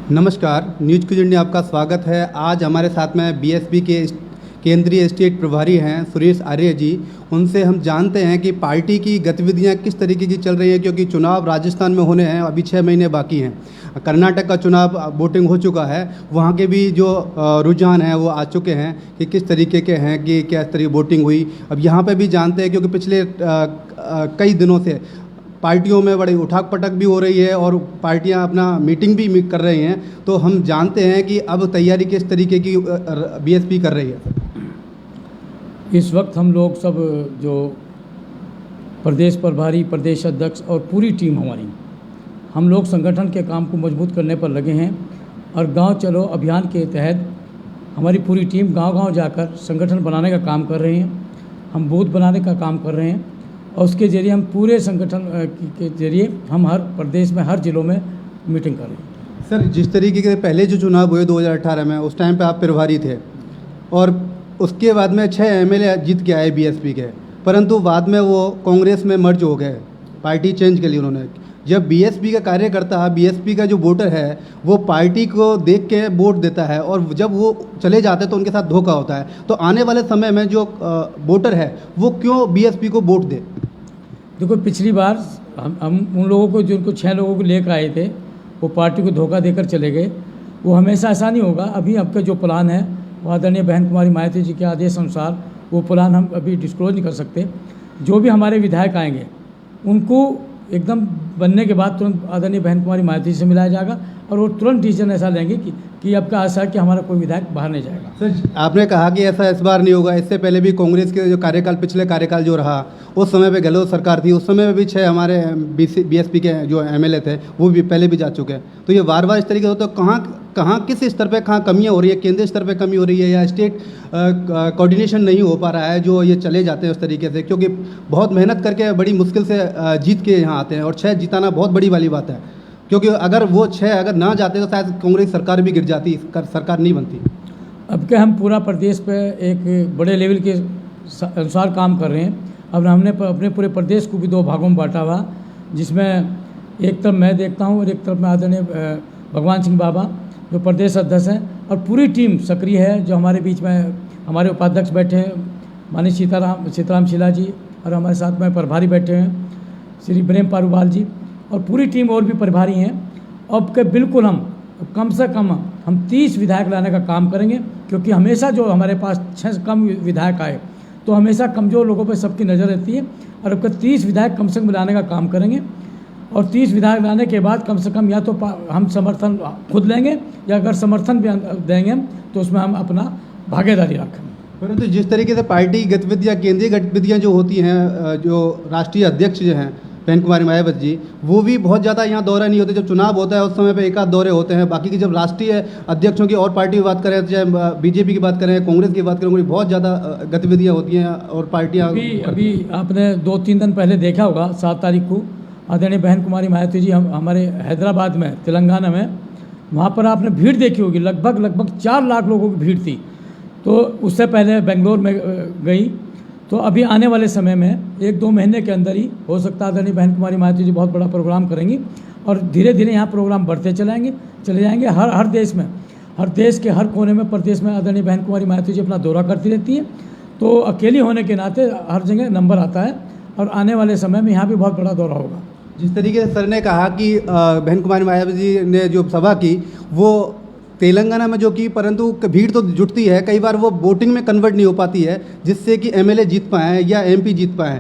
नमस्कार, news cuisine में आपका स्वागत है। आज हमारे साथ में बीएसपी के केंद्रीय स्टेट प्रभारी हैं सुरेश आर्य जी। उनसे हम जानते हैं कि पार्टी की गतिविधियां किस तरीके की चल रही हैं, क्योंकि चुनाव राजस्थान में होने हैं, अभी 6 महीने बाकी हैं। कर्नाटक का चुनाव वोटिंग हो चुका है, वहाँ के भी जो रुझान हैं वो आ चुके हैं कि किस तरीके के हैं, कि क्या तरीके वोटिंग हुई। अब यहाँ पे भी जानते हैं, क्योंकि पिछले कई दिनों से पार्टियों में बड़ी उठाक पटक भी हो रही है और पार्टियां अपना मीटिंग भी कर रही हैं। तो हम जानते हैं कि अब तैयारी किस तरीके की बीएसपी कर रही है। इस वक्त हम लोग सब जो प्रदेश प्रभारी, प्रदेश अध्यक्ष और पूरी टीम हमारी, हम लोग संगठन के काम को मजबूत करने पर लगे हैं। और गांव चलो अभियान के तहत हमारी पूरी टीम गांव-गांव जाकर संगठन बनाने का काम कर रहे हैं। हम बूथ बनाने का काम कर रहे हैं और उसके ज़रिए हम पूरे संगठन के ज़रिए हम हर प्रदेश में, हर ज़िलों में मीटिंग कर रहे हैं। सर, जिस तरीके के पहले जो चुनाव हुए 2018 में, उस टाइम पे आप प्रभारी थे और उसके बाद में 6 एमएलए जीत के आए बीएसपी के, परंतु बाद में वो कांग्रेस में मर्ज हो गए, पार्टी चेंज के लिए उन्होंने। जब बीएसपी का कार्यकर्ता, बीएसपी का जो वोटर है, वो पार्टी को देख के वोट देता है और जब वो चले जाते हैं तो उनके साथ धोखा होता है। तो आने वाले समय में जो वोटर है वो क्यों बीएसपी को वोट दे? देखो, पिछली बार हम उन लोगों को, जिनको 6 लोगों को लेकर आए थे, वो पार्टी को धोखा देकर चले गए। वो हमेशा ऐसा नहीं होगा। अभी आपका जो प्लान है वो आदरणीय बहन कुमारी मायावती जी के आदेश अनुसार वो प्लान हम अभी डिस्क्लोज नहीं कर सकते। जो भी हमारे विधायक आएंगे उनको एकदम बनने के बाद तुरंत आदरणीय बहन कुमारी मायावती से मिलाया जाएगा और वो तुरंत डिसीजन ऐसा लेंगे कि आपका आशा है कि हमारा कोई विधायक बाहर नहीं जाएगा। सर, आपने कहा कि ऐसा इस बार नहीं होगा। इससे पहले भी कांग्रेस के जो कार्यकाल, पिछले कार्यकाल जो रहा, उस समय पे गहलोत सरकार थी, उस समय में भी 6 हमारे बीएसपी के जो एमएलए थे वो भी पहले भी जा चुके हैं। तो ये बार बार इस तरीके से होता है, कहाँ किस स्तर पे कहाँ कमियाँ हो रही है? केंद्रीय स्तर पे कमी हो रही है या स्टेट कोऑर्डिनेशन नहीं हो पा रहा है जो ये चले जाते हैं उस तरीके से? क्योंकि बहुत मेहनत करके बड़ी मुश्किल से जीत के यहाँ आते हैं और 6 जिताना बहुत बड़ी वाली बात है, क्योंकि अगर वो 6 अगर ना जाते तो शायद कांग्रेस सरकार भी गिर जाती, सरकार नहीं बनती। अब के हम पूरा प्रदेश पे एक बड़े लेवल के अनुसार काम कर रहे हैं। अब हमने अपने पूरे प्रदेश को भी 2 भागों में बांटा हुआ, जिसमें एक तरफ मैं देखता हूँ और एक तरफ में आदरणीय भगवान सिंह बाबा जो प्रदेश अध्यक्ष हैं, और पूरी टीम सक्रिय है। जो हमारे बीच में हमारे उपाध्यक्ष बैठे हैं माननीय सीताराम शिला जी, और हमारे साथ में प्रभारी बैठे हैं श्री प्रेम पारूवाल जी, और पूरी टीम और भी प्रभारी हैं। अब के बिल्कुल हम कम से कम हम 30 विधायक लाने का काम करेंगे, क्योंकि हमेशा जो हमारे पास 6 से कम विधायक आए तो हमेशा कमज़ोर लोगों पर सबकी नज़र रहती है। और अब 30 विधायक कम से कम लाने का काम करेंगे, और 30 विधायक लाने के बाद कम से कम या तो हम समर्थन खुद लेंगे, या अगर समर्थन भी देंगे तो उसमें हम अपना भागीदारी रखेंगे। परंतु जिस तरीके से पार्टी गतिविधियाँ, केंद्रीय गतिविधियाँ जो होती हैं, जो राष्ट्रीय अध्यक्ष जो हैं बहन कुमारी मायावती जी, वो भी बहुत ज़्यादा यहाँ दौरा नहीं होते। जब चुनाव होता है उस समय पे 1 आध दौरे होते हैं, बाकी की जब राष्ट्रीय अध्यक्षों की और पार्टी की बात करें, चाहे बीजेपी की बात करें, कांग्रेस की बात करें, बहुत ज़्यादा गतिविधियाँ होती हैं और पार्टियाँ। अभी आपने 2-3 दिन पहले देखा होगा, 7 तारीख को आदरणीय बहन कुमारी मायावती जी हमारे हैदराबाद में, तेलंगाना में, वहाँ पर आपने भीड़ देखी होगी, लगभग 4 लाख लोगों की भीड़ थी। तो उससे पहले बेंगलोर में गई। तो अभी आने वाले समय में 1-2 महीने के अंदर ही हो सकता है आदरणीय बहन कुमारी मायावती जी बहुत बड़ा प्रोग्राम करेंगी, और धीरे धीरे यहाँ प्रोग्राम बढ़ते चले जाएंगे। हर देश में, हर देश के हर कोने में, प्रदेश में आदरणीय बहन कुमारी मायावती जी अपना दौरा करती रहती है। तो अकेली होने के नाते हर जगह नंबर आता है, और आने वाले समय में यहाँ भी बहुत बड़ा दौरा होगा। जिस तरीके से सर ने कहा कि बहन कुमारी मायावती जी ने जो सभा की वो तेलंगाना में जो की, परंतु भीड़ तो जुटती है, कई बार वो वोटिंग में कन्वर्ट नहीं हो पाती है, जिससे कि एमएलए जीत पाएँ या एमपी जीत पाएँ।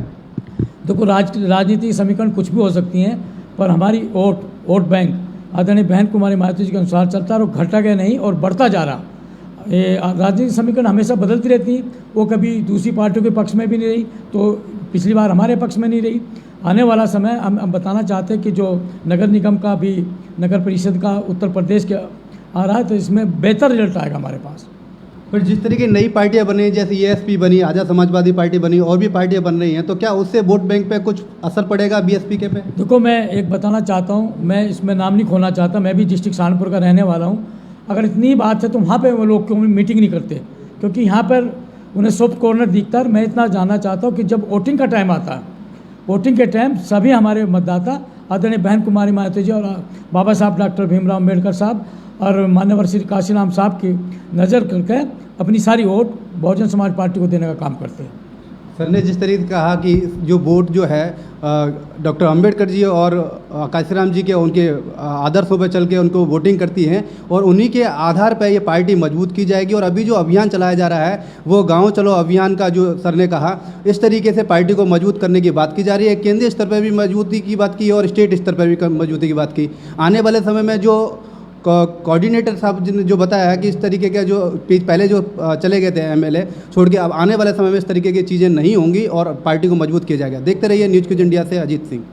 देखो, राजनीतिक समीकरण कुछ भी हो सकती हैं, पर हमारी वोट बैंक आदरणीय बहन कुमारी मायावती जी के अनुसार चलता है, और घटा गया नहीं और बढ़ता जा रहा। ये राजनीतिक समीकरण हमेशा बदलती रहती है, वो कभी दूसरी पार्टियों के पक्ष में भी नहीं रही, तो पिछली बार हमारे पक्ष में नहीं रही। आने वाला समय हम बताना चाहते हैं कि जो नगर निगम का भी, नगर परिषद का उत्तर प्रदेश के आ रहा है, तो इसमें बेहतर रिजल्ट आएगा हमारे पास। पर जिस तरीके नई पार्टियां बनी, जैसे एएसपी बनी, आज़ाद समाजवादी पार्टी बनी, और भी पार्टियां बन रही हैं, तो क्या उससे वोट बैंक पे कुछ असर पड़ेगा बीएसपी के पे? देखो, मैं एक बताना चाहता हूँ, मैं इसमें नाम नहीं खोना चाहता, मैं भी डिस्ट्रिक्ट सहारनपुर का रहने वाला हूँ। अगर इतनी बात है तो वहाँ पर वो लोग क्यों मीटिंग नहीं करते? क्योंकि यहाँ पर उन्हें सॉफ्ट कॉर्नर दिखता है। मैं इतना जानना चाहता हूँ कि जब वोटिंग का टाइम आता है, वोटिंग के टाइम सभी हमारे मतदाता आदरणीय बहन कुमारी मायावती जी और बाबा साहब डॉक्टर भीमराव अम्बेडकर साहब और मान्यवर श्री काशीराम साहब की नज़र करके अपनी सारी वोट बहुजन समाज पार्टी को देने का काम करते हैं। सर ने जिस तरीके से कहा कि जो वोट जो है डॉक्टर अंबेडकर जी और काशीराम जी के उनके आदर्शों पर चल के उनको वोटिंग करती हैं और उन्हीं के आधार पर ये पार्टी मजबूत की जाएगी। और अभी जो अभियान चलाया जा रहा है वो गांव चलो अभियान का जो सर ने कहा, इस तरीके से पार्टी को मजबूत करने की बात की जा रही है। केंद्रीय स्तर पर भी मजबूती की बात की और स्टेट स्तर पर भी मजबूती की बात की। आने वाले समय में जो कोऑर्डिनेटर साहब ने जो बताया है कि इस तरीके का जो पहले जो चले गए थे एमएलए छोड़ के, अब आने वाले समय में इस तरीके की चीज़ें नहीं होंगी और पार्टी को मजबूत किया जाएगा। देखते रहिए न्यूज़ क्यूज इंडिया से अजीत सिंह।